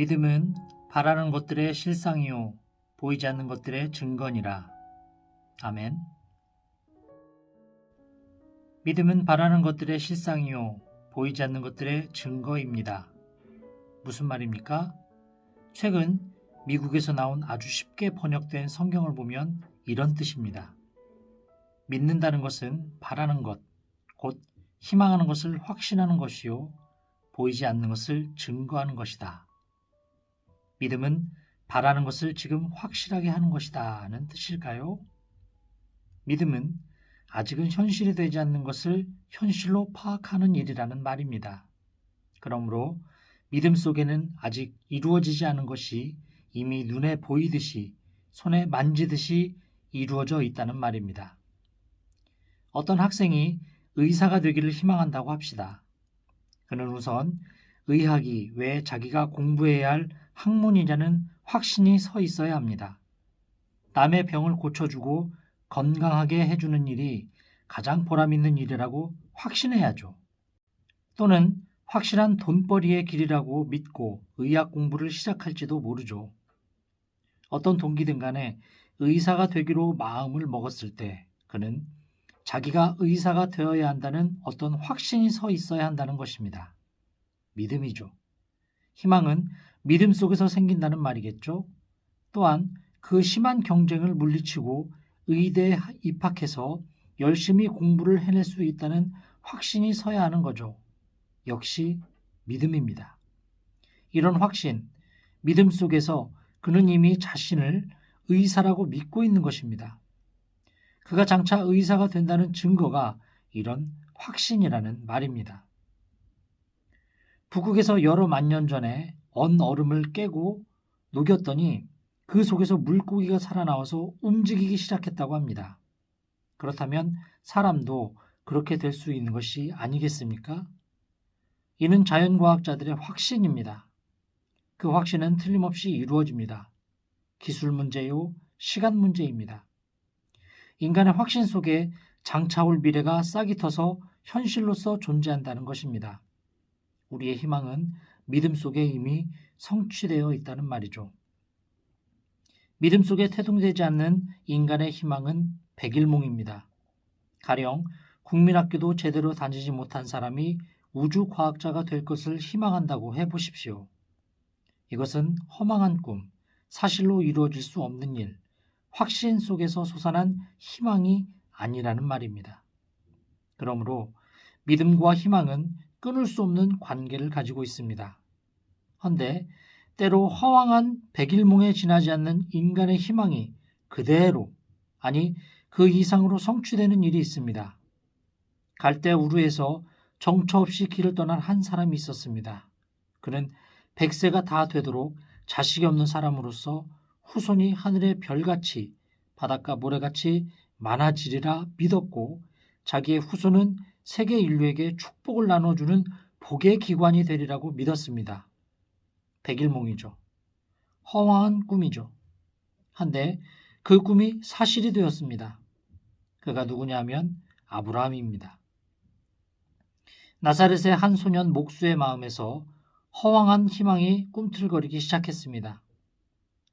믿음은 바라는 것들의 실상이요 보이지 않는 것들의 증거니라. 아멘. 믿음은 바라는 것들의 실상이요 보이지 않는 것들의 증거입니다. 무슨 말입니까? 최근 미국에서 나온 아주 쉽게 번역된 성경을 보면 이런 뜻입니다. 믿는다는 것은 바라는 것, 곧 희망하는 것을 확신하는 것이요 보이지 않는 것을 증거하는 것이다. 믿음은 바라는 것을 지금 확실하게 하는 것이다는 뜻일까요? 믿음은 아직은 현실이 되지 않는 것을 현실로 파악하는 일이라는 말입니다. 그러므로 믿음 속에는 아직 이루어지지 않은 것이 이미 눈에 보이듯이 손에 만지듯이 이루어져 있다는 말입니다. 어떤 학생이 의사가 되기를 희망한다고 합시다. 그는 우선 의학이 왜 자기가 공부해야 할 학문이냐는 확신이 서 있어야 합니다. 남의 병을 고쳐주고 건강하게 해주는 일이 가장 보람있는 일이라고 확신해야죠. 또는 확실한 돈벌이의 길이라고 믿고 의학 공부를 시작할지도 모르죠. 어떤 동기든 간에 의사가 되기로 마음을 먹었을 때 그는 자기가 의사가 되어야 한다는 어떤 확신이 서 있어야 한다는 것입니다. 믿음이죠. 희망은 믿음 속에서 생긴다는 말이겠죠. 또한 그 심한 경쟁을 물리치고 의대에 입학해서 열심히 공부를 해낼 수 있다는 확신이 서야 하는 거죠. 역시 믿음입니다. 이런 확신, 믿음 속에서 그는 이미 자신을 의사라고 믿고 있는 것입니다. 그가 장차 의사가 된다는 증거가 이런 확신이라는 말입니다. 북극에서 여러 만년 전에 언 얼음을 깨고 녹였더니 그 속에서 물고기가 살아나와서 움직이기 시작했다고 합니다. 그렇다면 사람도 그렇게 될 수 있는 것이 아니겠습니까? 이는 자연과학자들의 확신입니다. 그 확신은 틀림없이 이루어집니다. 기술 문제요, 시간 문제입니다. 인간의 확신 속에 장차 올 미래가 싹이 터서 현실로서 존재한다는 것입니다. 우리의 희망은 믿음 속에 이미 성취되어 있다는 말이죠. 믿음 속에 태동되지 않는 인간의 희망은 백일몽입니다. 가령 국민학교도 제대로 다니지 못한 사람이 우주과학자가 될 것을 희망한다고 해보십시오. 이것은 허망한 꿈, 사실로 이루어질 수 없는 일, 확신 속에서 솟아난 희망이 아니라는 말입니다. 그러므로 믿음과 희망은 끊을 수 없는 관계를 가지고 있습니다. 헌데 때로 허황한 백일몽에 지나지 않는 인간의 희망이 그대로, 아니 그 이상으로 성취되는 일이 있습니다. 갈대우르에서 정처 없이 길을 떠난 한 사람이 있었습니다. 그는 100세가 다 되도록 자식이 없는 사람으로서 후손이 하늘의 별같이 바닷가 모래같이 많아지리라 믿었고 자기의 후손은 세계 인류에게 축복을 나눠주는 복의 기관이 되리라고 믿었습니다. 백일몽이죠. 허황한 꿈이죠. 한데 그 꿈이 사실이 되었습니다. 그가 누구냐면 아브라함입니다. 나사렛의 한 소년 목수의 마음에서 허황한 희망이 꿈틀거리기 시작했습니다.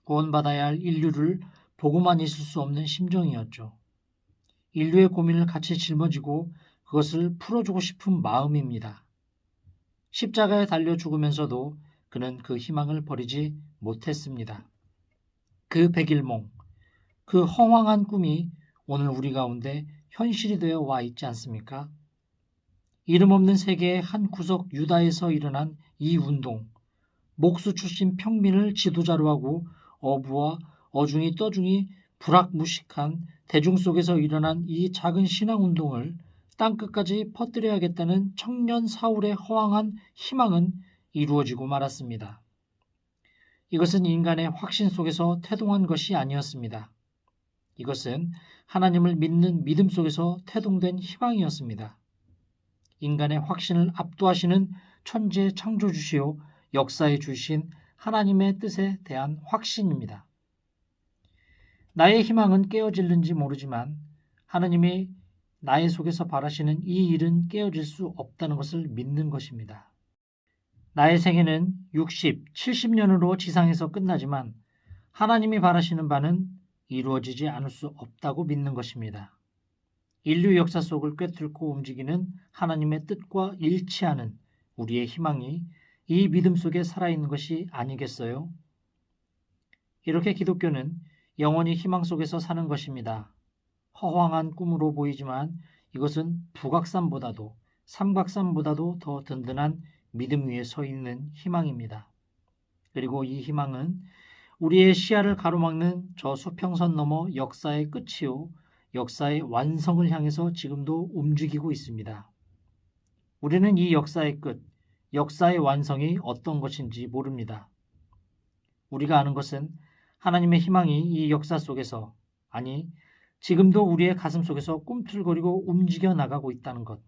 구원받아야 할 인류를 보고만 있을 수 없는 심정이었죠. 인류의 고민을 같이 짊어지고 그것을 풀어주고 싶은 마음입니다. 십자가에 달려 죽으면서도 그는 그 희망을 버리지 못했습니다. 그 백일몽, 그 허황한 꿈이 오늘 우리 가운데 현실이 되어 와 있지 않습니까? 이름 없는 세계의 한 구석 유다에서 일어난 이 운동, 목수 출신 평민을 지도자로 하고 어부와 어중이 떠중이 불악무식한 대중 속에서 일어난 이 작은 신앙운동을 땅끝까지 퍼뜨려야겠다는 청년 사울의 허황한 희망은 이루어지고 말았습니다. 이것은 인간의 확신 속에서 태동한 것이 아니었습니다. 이것은 하나님을 믿는 믿음 속에서 태동된 희망이었습니다. 인간의 확신을 압도하시는 천지의 창조주시요 역사에 주신 하나님의 뜻에 대한 확신입니다. 나의 희망은 깨어질는지 모르지만 하나님이 나의 속에서 바라시는 이 일은 깨어질 수 없다는 것을 믿는 것입니다. 나의 생애는 60, 70년으로 지상에서 끝나지만 하나님이 바라시는 바는 이루어지지 않을 수 없다고 믿는 것입니다. 인류 역사 속을 꿰뚫고 움직이는 하나님의 뜻과 일치하는 우리의 희망이 이 믿음 속에 살아있는 것이 아니겠어요? 이렇게 기독교는 영원히 희망 속에서 사는 것입니다. 허황한 꿈으로 보이지만 이것은 북악산보다도 삼각산보다도 더 든든한 믿음 위에 서 있는 희망입니다. 그리고 이 희망은 우리의 시야를 가로막는 저 수평선 너머 역사의 끝이요, 역사의 완성을 향해서 지금도 움직이고 있습니다. 우리는 이 역사의 끝, 역사의 완성이 어떤 것인지 모릅니다. 우리가 아는 것은 하나님의 희망이 이 역사 속에서, 아니 지금도 우리의 가슴 속에서 꿈틀거리고 움직여 나가고 있다는 것,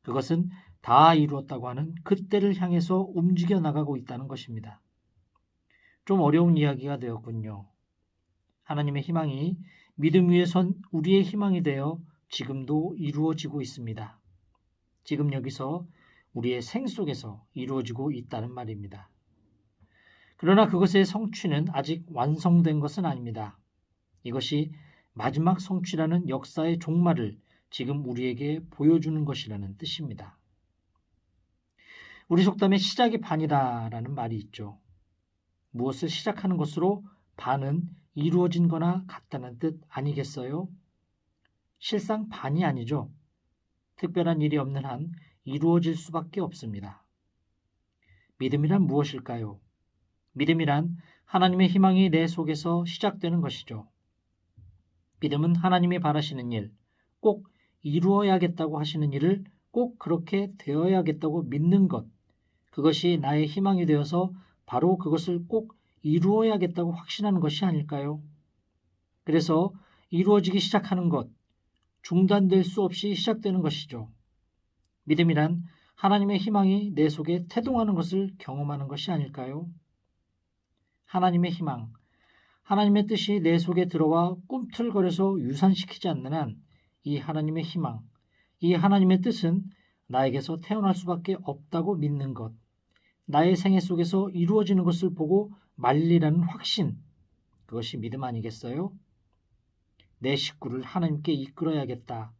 그것은 다 이루었다고 하는 그때를 향해서 움직여 나가고 있다는 것입니다. 좀 어려운 이야기가 되었군요. 하나님의 희망이 믿음 위에 선 우리의 희망이 되어 지금도 이루어지고 있습니다. 지금 여기서 우리의 생 속에서 이루어지고 있다는 말입니다. 그러나 그것의 성취는 아직 완성된 것은 아닙니다. 이것이 마지막 성취라는 역사의 종말을 지금 우리에게 보여주는 것이라는 뜻입니다. 우리 속담에 시작이 반이다라는 말이 있죠. 무엇을 시작하는 것으로 반은 이루어진 거나 같다는 뜻 아니겠어요? 실상 반이 아니죠. 특별한 일이 없는 한 이루어질 수밖에 없습니다. 믿음이란 무엇일까요? 믿음이란 하나님의 희망이 내 속에서 시작되는 것이죠. 믿음은 하나님이 바라시는 일, 꼭 이루어야겠다고 하시는 일을 꼭 그렇게 되어야겠다고 믿는 것, 그것이 나의 희망이 되어서 바로 그것을 꼭 이루어야겠다고 확신하는 것이 아닐까요? 그래서 이루어지기 시작하는 것, 중단될 수 없이 시작되는 것이죠. 믿음이란 하나님의 희망이 내 속에 태동하는 것을 경험하는 것이 아닐까요? 하나님의 희망, 하나님의 뜻이 내 속에 들어와 꿈틀거려서 유산시키지 않는 한 이 하나님의 희망, 이 하나님의 뜻은 나에게서 태어날 수밖에 없다고 믿는 것, 나의 생애 속에서 이루어지는 것을 보고 말리라는 확신, 그것이 믿음 아니겠어요? 내 식구를 하나님께 이끌어야겠다.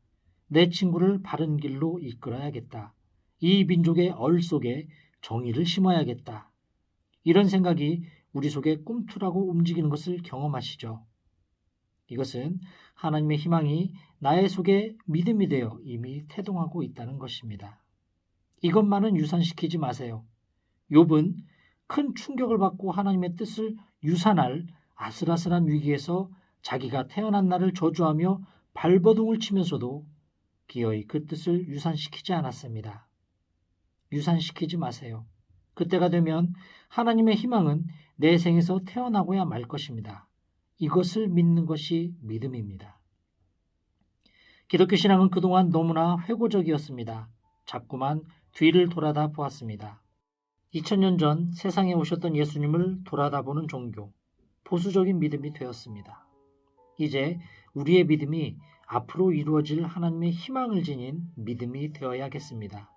내 친구를 바른 길로 이끌어야겠다. 이 민족의 얼 속에 정의를 심어야겠다. 이런 생각이 우리 속에 꿈틀하고 움직이는 것을 경험하시죠. 이것은 하나님의 희망이 나의 속에 믿음이 되어 이미 태동하고 있다는 것입니다. 이것만은 유산시키지 마세요. 욥은 큰 충격을 받고 하나님의 뜻을 유산할 아슬아슬한 위기에서 자기가 태어난 날을 저주하며 발버둥을 치면서도 기어이 그 뜻을 유산시키지 않았습니다. 유산시키지 마세요. 그때가 되면 하나님의 희망은 내 생에서 태어나고야 말 것입니다. 이것을 믿는 것이 믿음입니다. 기독교 신앙은 그동안 너무나 회고적이었습니다. 자꾸만 뒤를 돌아다 보았습니다. 2000년 전 세상에 오셨던 예수님을 돌아다보는 종교, 보수적인 믿음이 되었습니다. 이제 우리의 믿음이 앞으로 이루어질 하나님의 희망을 지닌 믿음이 되어야겠습니다.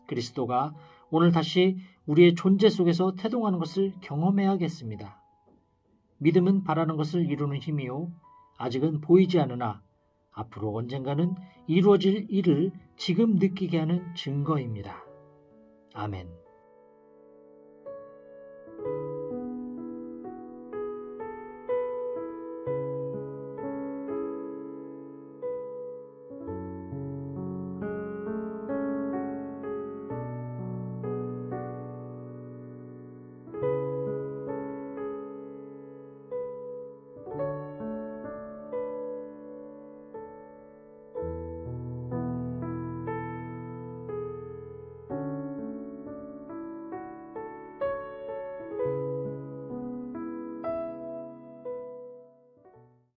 그리스도가 오늘 다시 우리의 존재 속에서 태동하는 것을 경험해야겠습니다. 믿음은 바라는 것을 이루는 힘이요, 아직은 보이지 않으나 앞으로 언젠가는 이루어질 일을 지금 느끼게 하는 증거입니다. 아멘.